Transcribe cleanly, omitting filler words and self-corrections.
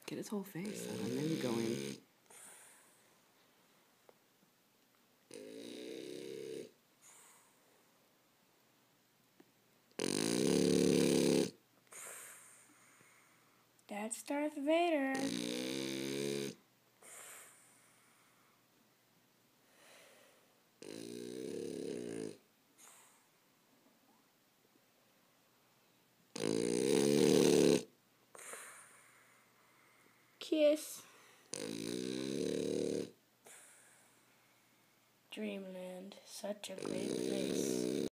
Get his whole face and then you go in. That's Darth Vader. Kiss. Dreamland, such a great place.